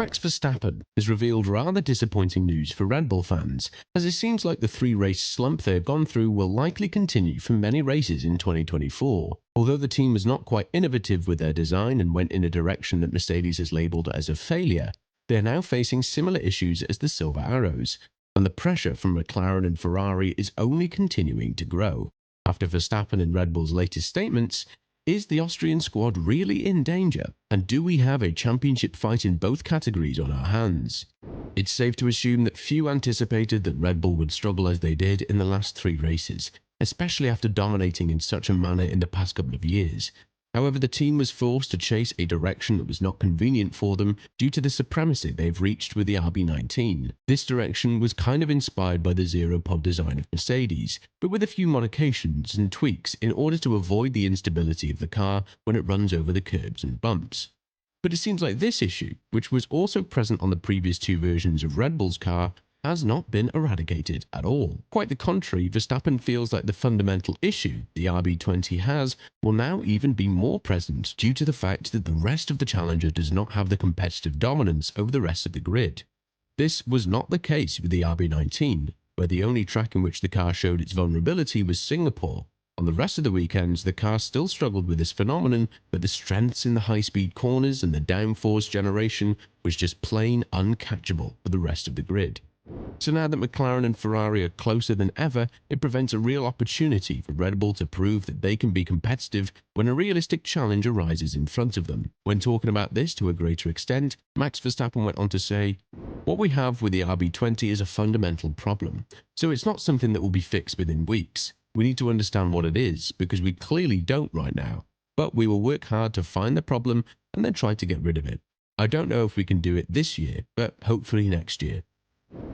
Max Verstappen has revealed rather disappointing news for Red Bull fans, as it seems like the three-race slump they've gone through will likely continue for many races in 2024. Although the team was not quite innovative with their design and went in a direction that Mercedes has labelled as a failure, they are now facing similar issues as the Silver Arrows, and the pressure from McLaren and Ferrari is only continuing to grow. After Verstappen and Red Bull's latest statements, is the Austrian squad really in danger, and do we have a championship fight in both categories on our hands? It's safe to assume that few anticipated that Red Bull would struggle as they did in the last 3 races, especially after dominating in such a manner in the past couple of years. However, the team was forced to chase a direction that was not convenient for them due to the supremacy they've reached with the RB19. This direction was kind of inspired by the zero-pod design of Mercedes, but with a few modifications and tweaks in order to avoid the instability of the car when it runs over the curbs and bumps. But it seems like this issue, which was also present on the previous 2 versions of Red Bull's car, has not been eradicated at all. Quite the contrary, Verstappen feels like the fundamental issue the RB20 has will now even be more present due to the fact that the rest of the Challenger does not have the competitive dominance over the rest of the grid. This was not the case with the RB19, where the only track in which the car showed its vulnerability was Singapore. On the rest of the weekends, the car still struggled with this phenomenon, but the strengths in the high-speed corners and the downforce generation was just plain uncatchable for the rest of the grid. So now that McLaren and Ferrari are closer than ever, it prevents a real opportunity for Red Bull to prove that they can be competitive when a realistic challenge arises in front of them. When talking about this to a greater extent, Max Verstappen went on to say, "What we have with the RB20 is a fundamental problem, so it's not something that will be fixed within weeks. We need to understand what it is, because we clearly don't right now, but we will work hard to find the problem and then try to get rid of it. I don't know if we can do it this year, but hopefully next year."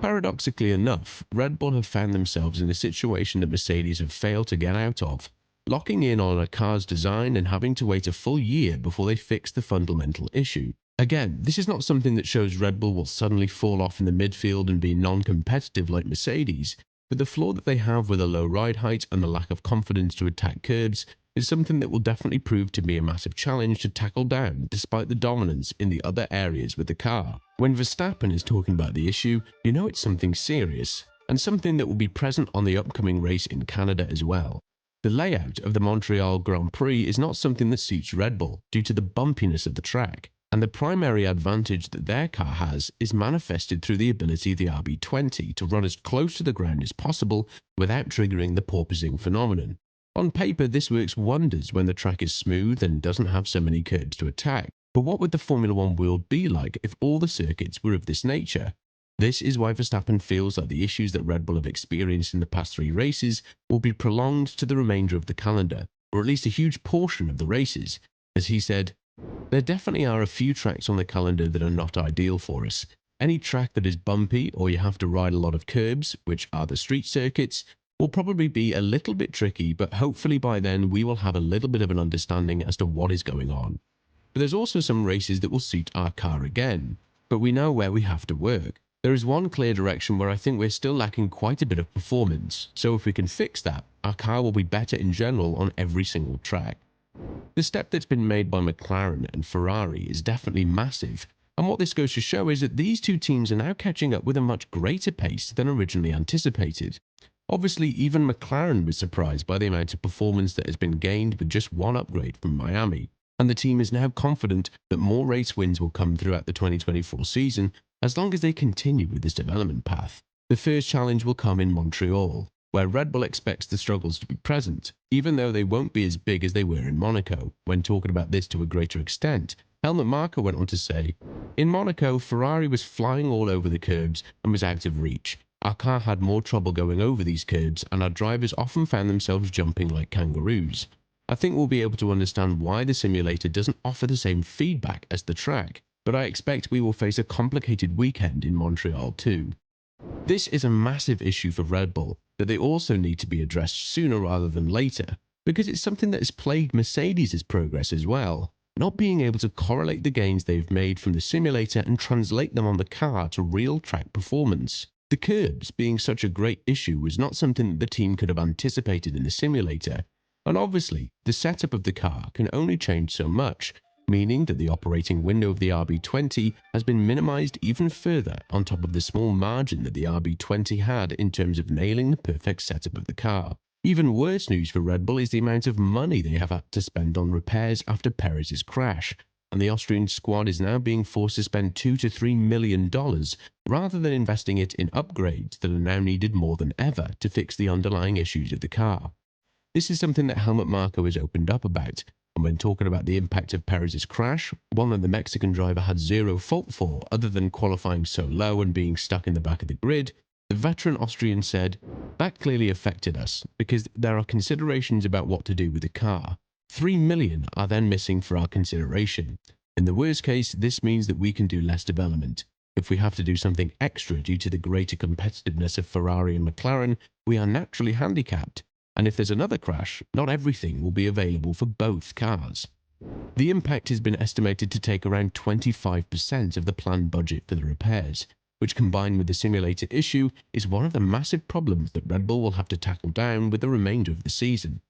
Paradoxically enough, Red Bull have found themselves in a situation that Mercedes have failed to get out of, locking in on a car's design and having to wait a full year before they fix the fundamental issue. Again, this is not something that shows Red Bull will suddenly fall off in the midfield and be non-competitive like Mercedes, but the flaw that they have with a low ride height and the lack of confidence to attack curbs is something that will definitely prove to be a massive challenge to tackle down despite the dominance in the other areas with the car. When Verstappen is talking about the issue, you know it's something serious, and something that will be present on the upcoming race in Canada as well. The layout of the Montreal Grand Prix is not something that suits Red Bull due to the bumpiness of the track, and the primary advantage that their car has is manifested through the ability of the RB20 to run as close to the ground as possible without triggering the porpoising phenomenon. On paper, this works wonders when the track is smooth and doesn't have so many curbs to attack. But what would the Formula One world be like if all the circuits were of this nature? This is why Verstappen feels like the issues that Red Bull have experienced in the past 3 races will be prolonged to the remainder of the calendar, or at least a huge portion of the races. As he said, "There definitely are a few tracks on the calendar that are not ideal for us. Any track that is bumpy or you have to ride a lot of curbs, which are the street circuits, will probably be a little bit tricky, but hopefully by then we will have a little bit of an understanding as to what is going on. But there's also some races that will suit our car again, but we know where we have to work. There is one clear direction where I think we're still lacking quite a bit of performance, so if we can fix that, our car will be better in general on every single track." The step that's been made by McLaren and Ferrari is definitely massive, and what this goes to show is that these 2 teams are now catching up with a much greater pace than originally anticipated. Obviously, even McLaren was surprised by the amount of performance that has been gained with just 1 upgrade from Miami, and the team is now confident that more race wins will come throughout the 2024 season as long as they continue with this development path. The first challenge will come in Montreal, where Red Bull expects the struggles to be present, even though they won't be as big as they were in Monaco. When talking about this to a greater extent, Helmut Marko went on to say, "In Monaco, Ferrari was flying all over the curbs and was out of reach. Our car had more trouble going over these curbs, and our drivers often found themselves jumping like kangaroos. I think we'll be able to understand why the simulator doesn't offer the same feedback as the track, but I expect we will face a complicated weekend in Montreal too." This is a massive issue for Red Bull that they also need to be addressed sooner rather than later, because it's something that has plagued Mercedes' progress as well, not being able to correlate the gains they've made from the simulator and translate them on the car to real track performance. The curbs being such a great issue was not something that the team could have anticipated in the simulator, and obviously the setup of the car can only change so much, meaning that the operating window of the RB20 has been minimized even further on top of the small margin that the RB20 had in terms of nailing the perfect setup of the car. Even worse news for Red Bull is the amount of money they have had to spend on repairs after Perez's crash, and the Austrian squad is now being forced to spend $2 to $3 million rather than investing it in upgrades that are now needed more than ever to fix the underlying issues of the car. This is something that Helmut Marko has opened up about, and when talking about the impact of Perez's crash, one that the Mexican driver had zero fault for other than qualifying so low and being stuck in the back of the grid, the veteran Austrian said, "That clearly affected us, because there are considerations about what to do with the car. 3 million are then missing for our consideration. In the worst case, this means that we can do less development. If we have to do something extra due to the greater competitiveness of Ferrari and McLaren, we are naturally handicapped. And if there's another crash, not everything will be available for both cars." The impact has been estimated to take around 25% of the planned budget for the repairs, which combined with the simulator issue is one of the massive problems that Red Bull will have to tackle down with the remainder of the season.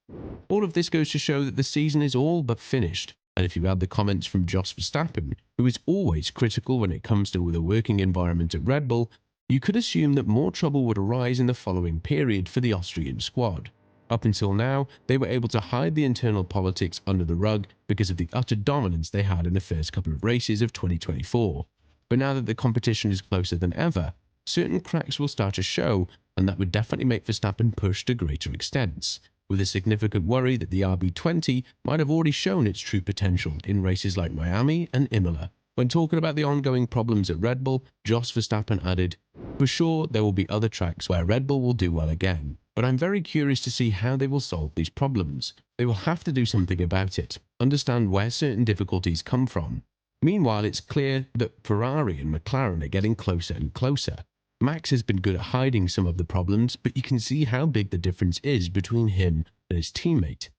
All of this goes to show that the season is all but finished, and if you add the comments from Jos Verstappen, who is always critical when it comes to the working environment at Red Bull, you could assume that more trouble would arise in the following period for the Austrian squad. Up until now, they were able to hide the internal politics under the rug because of the utter dominance they had in the first couple of races of 2024. But now that the competition is closer than ever, certain cracks will start to show, and that would definitely make Verstappen push to greater extents, with a significant worry that the RB20 might have already shown its true potential in races like Miami and Imola. When talking about the ongoing problems at Red Bull, Jos Verstappen added, "For sure, there will be other tracks where Red Bull will do well again, but I'm very curious to see how they will solve these problems. They will have to do something about it, understand where certain difficulties come from. Meanwhile, it's clear that Ferrari and McLaren are getting closer and closer. Max has been good at hiding some of the problems, but you can see how big the difference is between him and his teammate.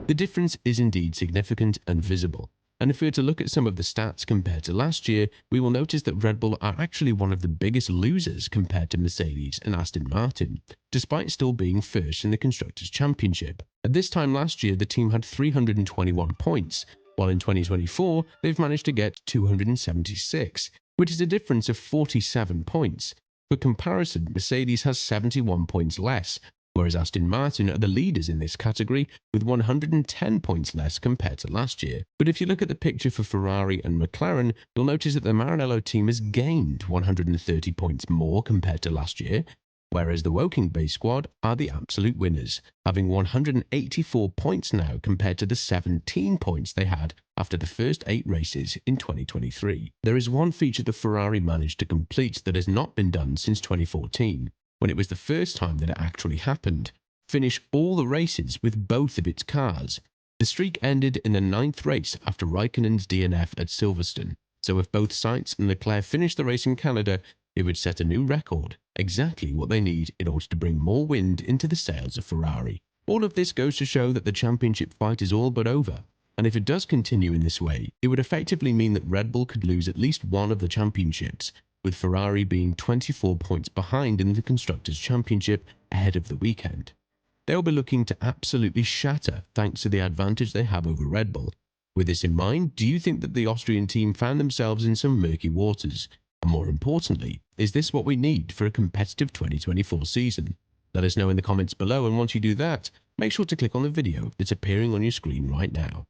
The difference is indeed significant and visible, and if we were to look at some of the stats compared to last year, we will notice that Red Bull are actually one of the biggest losers compared to Mercedes and Aston Martin, despite still being first in the Constructors' Championship. At this time last year, the team had 321 points, while in 2024, they've managed to get 276, which is a difference of 47 points. For comparison, Mercedes has 71 points less, whereas Aston Martin are the leaders in this category with 110 points less compared to last year. But if you look at the picture for Ferrari and McLaren, you'll notice that the Maranello team has gained 130 points more compared to last year, whereas the Woking-based squad are the absolute winners, having 184 points now compared to the 17 points they had after the first 8 races in 2023. There is one feature the Ferrari managed to complete that has not been done since 2014, when it was the first time that it actually happened: finish all the races with both of its cars. The streak ended in the 9th race after Raikkonen's DNF at Silverstone, so if both Sainz and Leclerc finished the race in Canada, it would set a new record, exactly what they need in order to bring more wind into the sails of Ferrari. All of this goes to show that the championship fight is all but over, and if it does continue in this way, it would effectively mean that Red Bull could lose at least one of the championships, with Ferrari being 24 points behind in the Constructors' Championship ahead of the weekend. They'll be looking to absolutely shatter thanks to the advantage they have over Red Bull. With this in mind, do you think that the Austrian team found themselves in some murky waters? And more importantly, is this what we need for a competitive 2024 season? Let us know in the comments below, and once you do that, make sure to click on the video that's appearing on your screen right now.